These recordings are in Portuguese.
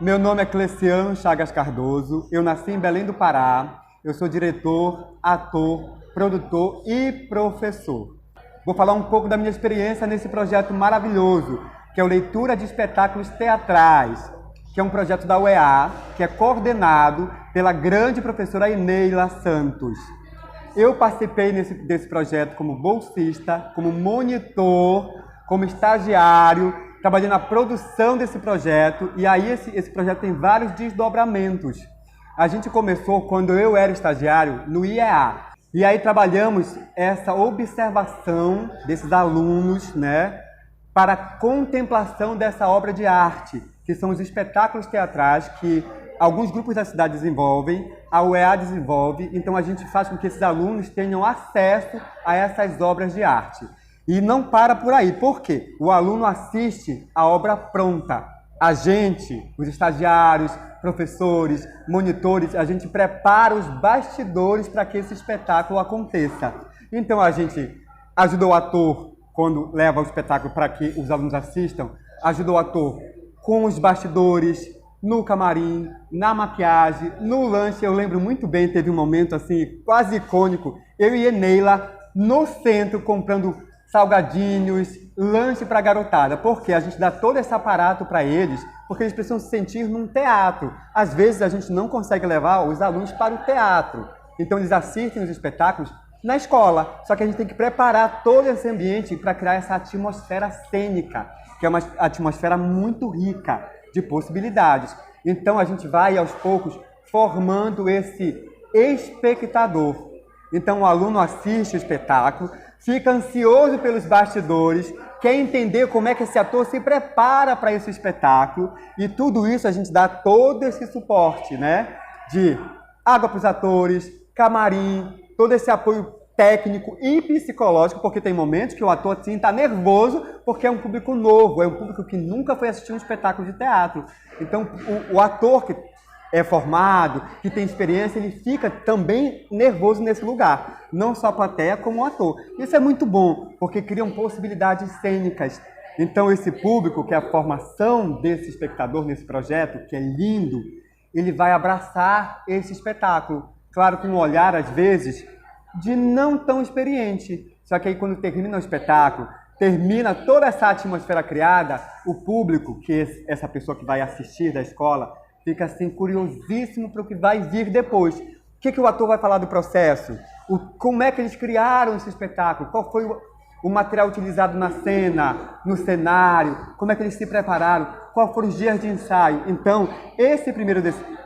Meu nome é Cleciano Chagas Cardoso, eu nasci em Belém do Pará, eu sou diretor, ator, produtor e professor. Vou falar um pouco da minha experiência nesse projeto maravilhoso, que é o Leitura de Espetáculos Teatrais, que é um projeto da UEA, que é coordenado pela grande professora Ineila Santos. Eu participei desse projeto como bolsista, como monitor, como estagiário, trabalhei na produção desse projeto, e aí esse projeto tem vários desdobramentos. A gente começou quando eu era estagiário no IEA, e aí trabalhamos essa observação desses alunos, né, para a contemplação dessa obra de arte, que são os espetáculos teatrais que alguns grupos da cidade desenvolvem, a UEA desenvolve, então a gente faz com que esses alunos tenham acesso a essas obras de arte. E não para por aí, por quê? O aluno assiste a obra pronta. A gente, os estagiários, professores, monitores, a gente prepara os bastidores para que esse espetáculo aconteça. Então a gente ajuda o ator quando leva o espetáculo para que os alunos assistam, ajuda o ator com os bastidores, no camarim, na maquiagem, no lanche. Eu lembro muito bem, teve um momento assim, quase icônico, eu e Eneila no centro comprando salgadinhos, lanche para a garotada, porque a gente dá todo esse aparato para eles, porque eles precisam se sentir num teatro. Às vezes a gente não consegue levar os alunos para o teatro, então eles assistem os espetáculos na escola, só que a gente tem que preparar todo esse ambiente para criar essa atmosfera cênica, que é uma atmosfera muito rica de possibilidades. Então a gente vai aos poucos formando esse espectador. Então o aluno assiste o espetáculo, fica ansioso pelos bastidores, quer entender como é que esse ator se prepara para esse espetáculo, e tudo isso a gente dá todo esse suporte, né? De água para os atores, camarim, todo esse apoio técnico e psicológico, porque tem momentos que o ator assim está nervoso porque é um público novo, é um público que nunca foi assistir um espetáculo de teatro. Então o ator que é formado, que tem experiência, ele fica também nervoso nesse lugar. Não só a plateia, como o ator. Isso é muito bom, porque criam possibilidades cênicas. Então esse público, que é a formação desse espectador nesse projeto, que é lindo, ele vai abraçar esse espetáculo. Claro, com um olhar, às vezes, de não tão experiente. Só que aí quando termina o espetáculo, termina toda essa atmosfera criada, o público, que é essa pessoa que vai assistir da escola, fica assim curiosíssimo para o que vai vir depois. O que o ator vai falar do processo? Como é que eles criaram esse espetáculo? Qual foi o material utilizado na cena, no cenário? Como é que eles se prepararam? Qual foram os dias de ensaio? Então, esse primeiro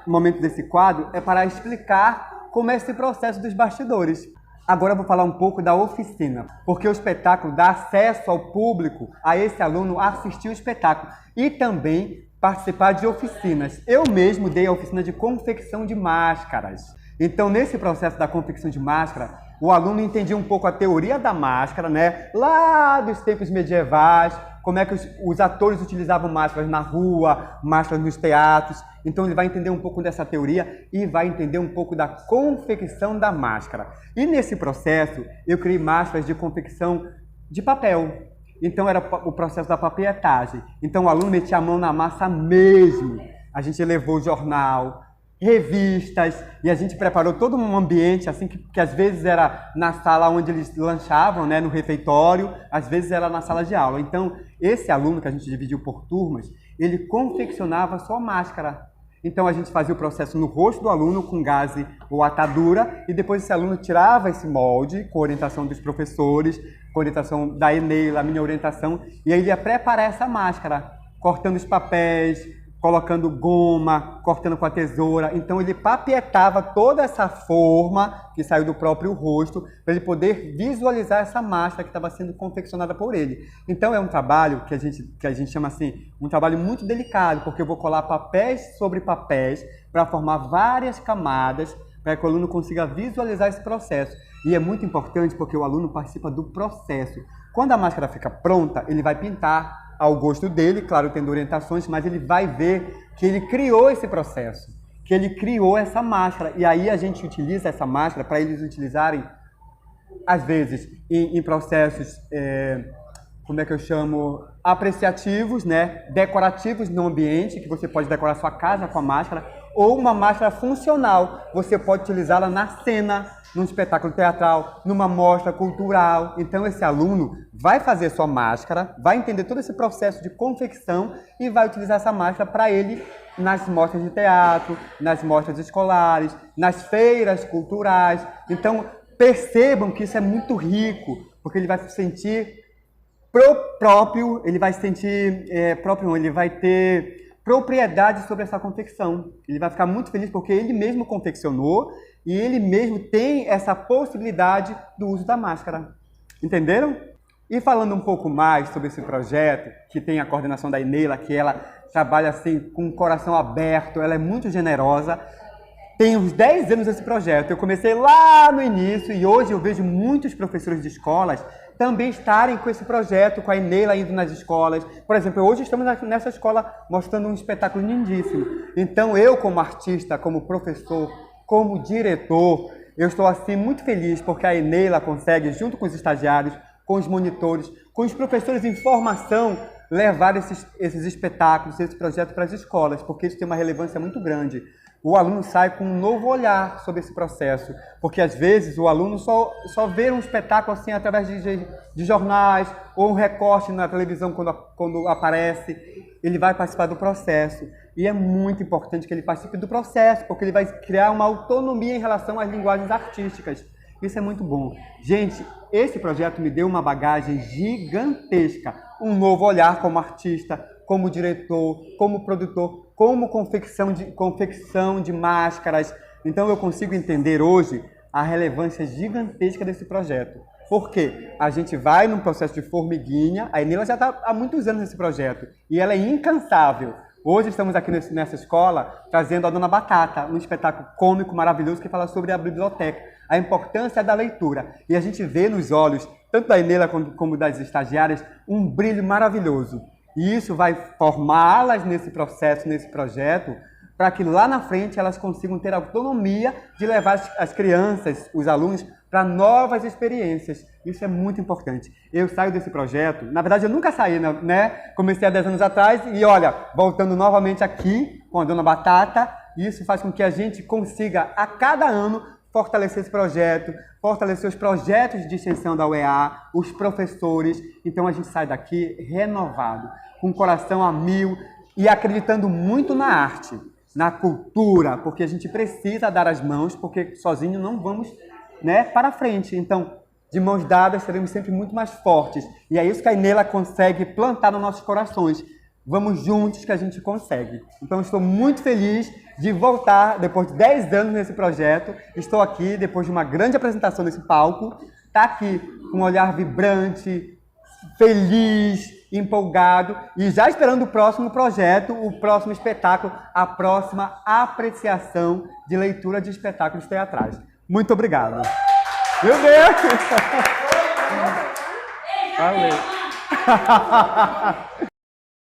momento desse quadro é para explicar como é esse processo dos bastidores. Agora eu vou falar um pouco da oficina, porque o espetáculo dá acesso ao público, a esse aluno assistir o espetáculo e também participar de oficinas. Eu mesmo dei a oficina de confecção de máscaras. Então, nesse processo da confecção de máscara, o aluno entendia um pouco a teoria da máscara, né? Lá dos tempos medievais, como é que os atores utilizavam máscaras na rua, máscaras nos teatros. Então ele vai entender um pouco dessa teoria e vai entender um pouco da confecção da máscara. E nesse processo, eu criei máscaras de confecção de papel. Então era o processo da papietagem. Então o aluno metia a mão na massa mesmo. A gente levou jornal, revistas, e a gente preparou todo um ambiente, assim, que às vezes era na sala onde eles lanchavam, né, no refeitório, às vezes era na sala de aula. Então, esse aluno que a gente dividiu por turmas, ele confeccionava sua máscara. Então, a gente fazia o processo no rosto do aluno com gaze ou atadura, e depois esse aluno tirava esse molde, com orientação dos professores, com orientação da Eneila, a minha orientação, e aí ele ia preparar essa máscara, cortando os papéis, colocando goma, cortando com a tesoura. Então ele papietava toda essa forma que saiu do próprio rosto para ele poder visualizar essa máscara que estava sendo confeccionada por ele. Então é um trabalho que a gente chama assim, um trabalho muito delicado, porque eu vou colar papéis sobre papéis para formar várias camadas para que o aluno consiga visualizar esse processo. E é muito importante porque o aluno participa do processo. Quando a máscara fica pronta, ele vai pintar ao gosto dele, claro, tendo orientações, mas ele vai ver que ele criou esse processo, que ele criou essa máscara. E aí a gente utiliza essa máscara para eles utilizarem, às vezes, em processos como é que eu chamo, apreciativos, né, decorativos no ambiente, que você pode decorar sua casa com a máscara, ou uma máscara funcional, você pode utilizá-la na cena, num espetáculo teatral, numa mostra cultural. Então esse aluno vai fazer sua máscara, vai entender todo esse processo de confecção e vai utilizar essa máscara para ele nas mostras de teatro, nas mostras escolares, nas feiras culturais. Então percebam que isso é muito rico, porque ele vai se sentir próprio, ele vai se sentir ele vai ter propriedade sobre essa confecção. Ele vai ficar muito feliz porque ele mesmo confeccionou e ele mesmo tem essa possibilidade do uso da máscara. Entenderam? E falando um pouco mais sobre esse projeto, que tem a coordenação da Ineila, que ela trabalha assim com o coração aberto, ela é muito generosa. Tem uns 10 anos esse projeto. Eu comecei lá no início e hoje eu vejo muitos professores de escolas também estarem com esse projeto, com a Ineila indo nas escolas. Por exemplo, hoje estamos nessa escola mostrando um espetáculo lindíssimo. Então eu, como artista, como professor, como diretor, eu estou assim muito feliz porque a Ineila consegue, junto com os estagiários, com os monitores, com os professores em formação, levar esses espetáculos, esse projeto para as escolas, porque isso tem uma relevância muito grande. O aluno sai com um novo olhar sobre esse processo, porque às vezes o aluno só vê um espetáculo assim através de jornais ou um recorte na televisão quando aparece. Ele vai participar do processo e é muito importante que ele participe do processo, porque ele vai criar uma autonomia em relação às linguagens artísticas. Isso é muito bom. Gente, esse projeto me deu uma bagagem gigantesca, um novo olhar como artista, como diretor, como produtor, como confecção de máscaras. Então eu consigo entender hoje a relevância gigantesca desse projeto. Porque a gente vai num processo de formiguinha, a Ineila já está há muitos anos nesse projeto e ela é incansável. Hoje estamos aqui nessa escola trazendo a Dona Batata, um espetáculo cômico maravilhoso que fala sobre a biblioteca, a importância da leitura. E a gente vê nos olhos, tanto da Ineila como das estagiárias, um brilho maravilhoso. E isso vai formá-las nesse processo, nesse projeto, para que lá na frente elas consigam ter autonomia de levar as crianças, os alunos, para novas experiências. Isso é muito importante. Eu saio desse projeto, na verdade eu nunca saí, né? Comecei há 10 anos atrás e olha, voltando novamente aqui com a Dona Batata, isso faz com que a gente consiga a cada ano fortalecer esse projeto, fortalecer os projetos de extensão da UEA, os professores. Então a gente sai daqui renovado, com o coração a mil e acreditando muito na arte, na cultura, porque a gente precisa dar as mãos, porque sozinho não vamos, né, para frente. Então, de mãos dadas, seremos sempre muito mais fortes. E é isso que a Ineila consegue plantar nos nossos corações. Vamos juntos que a gente consegue. Então, estou muito feliz de voltar, depois de 10 anos nesse projeto. Estou aqui, depois de uma grande apresentação nesse palco. Está aqui com um olhar vibrante, feliz, empolgado e já esperando o próximo projeto, o próximo espetáculo, a próxima apreciação de leitura de espetáculos teatrais. Muito obrigado. Meu Deus! Valeu!